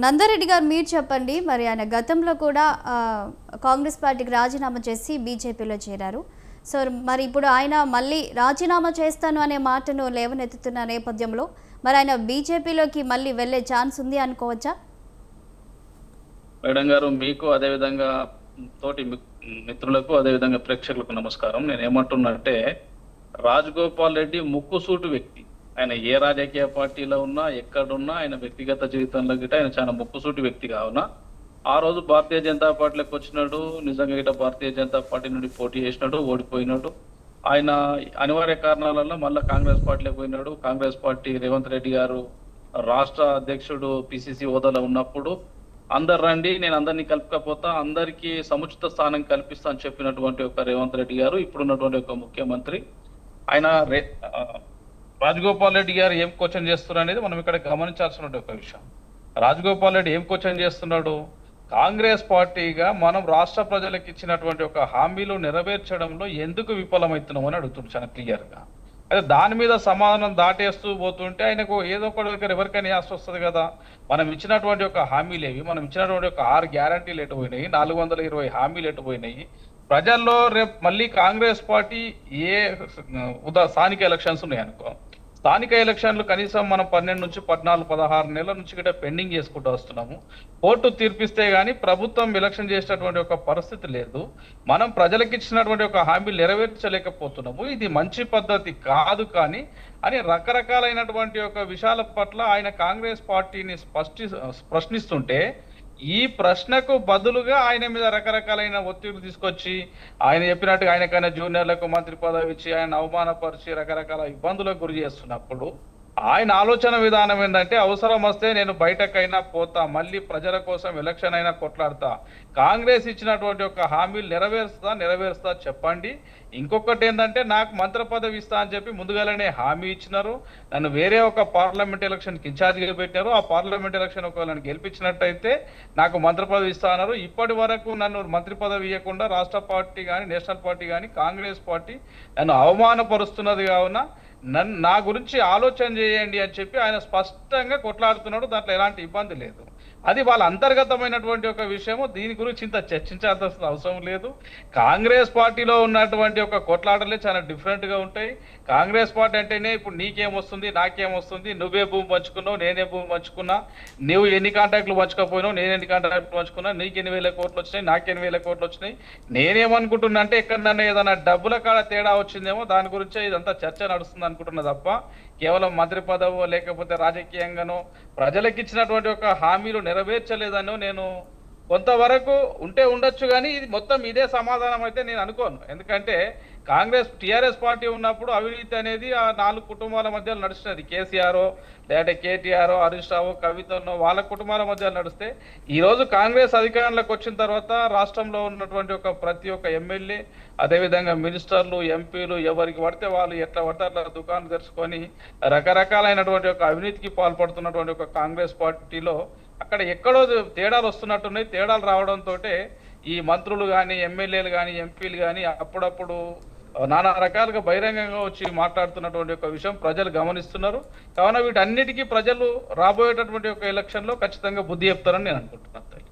నందారెడ్డి గారు మీరు చెప్పండి. మరి ఆయన గతంలో కూడా కాంగ్రెస్ పార్టీకి రాజీనామా చేసి బీజేపీలో చేరారు. సో మరి ఇప్పుడు ఆయన మళ్ళీ రాజీనామా చేస్తాను అనే మాటను లేవనెత్తుతున్న నేపథ్యంలో మరి ఆయన బీజేపీలోకి మళ్ళీ వెళ్ళే ఛాన్స్ ఉంది అనుకోవచ్చా? మేడం గారు, మీకు అదేవిధంగా తోటి మిత్రులకు అదేవిధంగా ప్రేక్షకులకు నమస్కారం. నేను ఏమంటున్నంటే, రాజగోపాల్ రెడ్డి ముక్కుసూటి వ్యక్తి. ఆయన ఏ రాజకీయ పార్టీలో ఉన్నా ఎక్కడున్నా ఆయన వ్యక్తిగత జీవితంలో గిట్ట ఆయన చాలా ముక్కుసూటి వ్యక్తి కావున ఆ రోజు భారతీయ జనతా పార్టీలోకి వచ్చినాడు. నిజంగా గిట్ట భారతీయ జనతా పార్టీ నుండి పోటీ చేసినాడు, ఓడిపోయినాడు. ఆయన అనివార్య కారణాలలో మళ్ళీ కాంగ్రెస్ పార్టీలోకి పోయినాడు. కాంగ్రెస్ పార్టీ రేవంత్ రెడ్డి గారు రాష్ట్ర అధ్యక్షుడు పిసిసి హోదాలో ఉన్నప్పుడు అందరు రండి, నేను అందరినీ కలుపుకపోతా, అందరికీ సముచిత స్థానం కల్పిస్తా అని చెప్పినటువంటి ఒక రేవంత్ రెడ్డి గారు ఇప్పుడున్నటువంటి ఒక ముఖ్యమంత్రి. ఆయన రాజగోపాల్ రెడ్డి గారు ఏం క్వశ్చన్ చేస్తున్నారు అనేది మనం ఇక్కడ గమనించాల్సిన ఒక విషయం. రాజగోపాల్ రెడ్డి ఏం క్వశ్చన్ చేస్తున్నాడు? కాంగ్రెస్ పార్టీగా మనం రాష్ట్ర ప్రజలకు ఇచ్చినటువంటి ఒక హామీలు నెరవేర్చడంలో ఎందుకు విఫలమవుతున్నాం అని అడుగుతుంది చాలా క్లియర్ గా. అయితే దాని మీద సమాధానం దాటేస్తూ పోతుంటే ఆయనకు ఏదో ఒక దగ్గర ఎవరికైనా ఆశ వస్తుంది కదా. మనం ఇచ్చినటువంటి ఒక హామీలు ఏవి, మనం ఇచ్చినటువంటి ఒక 6 గ్యారంటీలు ఎటు పోయినాయి, 420 హామీలు ఎటు పోయినాయి, ప్రజల్లో రేపు మళ్ళీ కాంగ్రెస్ పార్టీ ఏ స్థానిక ఎలక్షన్స్ ఉన్నాయి అనుకో, స్థానిక ఎలక్షన్లు కనీసం మనం 12 నుంచి 14, 16 నెలల నుంచి కూడా పెండింగ్ చేసుకుంటూ వస్తున్నాము. కోర్టు తీర్పిస్తే గానీ ప్రభుత్వం ఎలక్షన్ చేసేటటువంటి ఒక పరిస్థితి లేదు. మనం ప్రజలకు ఇచ్చినటువంటి ఒక హామీలు నెరవేర్చలేకపోతున్నాము. ఇది మంచి పద్ధతి కాదు కానీ అని రకరకాలైనటువంటి ఒక విషయాల పట్ల ఆయన కాంగ్రెస్ పార్టీని ప్రశ్నిస్తుంటే, ఈ ప్రశ్నకు బదులుగా ఆయన మీద రకరకాలైన ఒత్తిడి తీసుకొచ్చి ఆయన చెప్పినట్టుగా ఆయనకైనా జూనియర్లకు మంత్రి పదవి ఇచ్చి ఆయన అవమానపరిచి రకరకాల ఇబ్బందులకు గురి చేస్తున్నప్పుడు ఆయన ఆలోచన విధానం ఏంటంటే, అవసరం వస్తే నేను బయటకైనా పోతా, మళ్ళీ ప్రజల కోసం ఎలక్షన్ అయినా కొట్లాడతా, కాంగ్రెస్ ఇచ్చినటువంటి ఒక హామీలు నెరవేరుస్తా చెప్పండి. ఇంకొకటి ఏంటంటే, నాకు మంత్రి పదవి ఇస్తా అని చెప్పి ముందుగానే హామీ ఇచ్చినారు. నన్ను వేరే ఒక పార్లమెంట్ ఎలక్షన్కి ఇన్ఛార్జిగా పెట్టారు. ఆ పార్లమెంట్ ఎలక్షన్ ఒకవేళ గెలిపించినట్టయితే నాకు మంత్రి పదవి ఇస్తా అన్నారు. ఇప్పటి వరకు నన్ను మంత్రి పదవి ఇవ్వకుండా రాష్ట్ర పార్టీ కానీ నేషనల్ పార్టీ కానీ కాంగ్రెస్ పార్టీ నన్ను అవమానపరుస్తున్నది. కావున నా గురించి ఆలోచన చేయండి అని చెప్పి ఆయన స్పష్టంగా కొట్లాడుతున్నాడు. దాంట్లో ఎలాంటి ఇబ్బంది లేదు. అది వాళ్ళ అంతర్గతమైనటువంటి ఒక విషయము. దీని గురించి ఇంత చర్చించాల్సిన అవసరం లేదు. కాంగ్రెస్ పార్టీలో ఉన్నటువంటి ఒక కొట్లాటలే చాలా డిఫరెంట్ గా ఉంటాయి. కాంగ్రెస్ పార్టీ అంటేనే ఇప్పుడు నీకేమొస్తుంది, నాకేమొస్తుంది, నువ్వే భూమి పంచుకున్నావు, నేనే భూమి పంచుకున్నా, నువ్వు ఎన్ని కాంట్రాక్టులు పంచుకోపోయినావు, నేను ఎన్ని కాంట్రాక్టులు పంచుకున్నా, నీకు 8,000 కోట్లు వచ్చినాయి, నాకు 8,000 కోట్లు వచ్చినాయి. నేనేమనుకుంటున్నా అంటే, ఎక్కడన్నా ఏదైనా డబ్బుల కాడ తేడా వచ్చిందేమో దాని గురించే ఇదంతా చర్చ నడుస్తుంది అనుకుంటున్నా తప్ప కేవలం మంత్రి పదవో లేకపోతే రాజకీయంగానో ప్రజలకు ఇచ్చినటువంటి ఒక హామీలు నెరవేర్చలేదనో నేను కొంతవరకు ఉంటే ఉండొచ్చు. కానీ ఇది మొత్తం ఇదే సమాధానం అయితే నేను అనుకోను. ఎందుకంటే టీఆర్ఎస్ పార్టీ ఉన్నప్పుడు అవినీతి అనేది ఆ 4 కుటుంబాల మధ్య నడుస్తున్నది. కేసీఆర్ లేదంటే కేటీఆర్, హరీష్ రావు, కవితనో వాళ్ళ కుటుంబాల మధ్య నడిస్తే, ఈ రోజు కాంగ్రెస్ అధికారంలోకి వచ్చిన తర్వాత రాష్ట్రంలో ఉన్నటువంటి ఒక ప్రతి ఒక్క ఎమ్మెల్యే, అదేవిధంగా మినిస్టర్లు, ఎంపీలు ఎవరికి పడితే వాళ్ళు ఎట్లా పడితే అట్లా దుకాణం తెరుచుకొని రకరకాలైనటువంటి ఒక అవినీతికి పాల్పడుతున్నటువంటి ఒక కాంగ్రెస్ పార్టీలో అక్కడ ఎక్కడో తేడాలు వస్తున్నట్టున్నాయి. తేడాలు రావడంతో ఈ మంత్రులు కానీ, ఎమ్మెల్యేలు కానీ, ఎంపీలు కానీ అప్పుడప్పుడు నానా రకాలుగా బహిరంగంగా వచ్చి మాట్లాడుతున్నటువంటి ఒక విషయం ప్రజలు గమనిస్తున్నారు. కావున వీటన్నిటికీ ప్రజలు రాబోయేటటువంటి ఒక ఎలక్షన్ లో ఖచ్చితంగా బుద్ధి చెప్తారని నేను అనుకుంటున్నాను.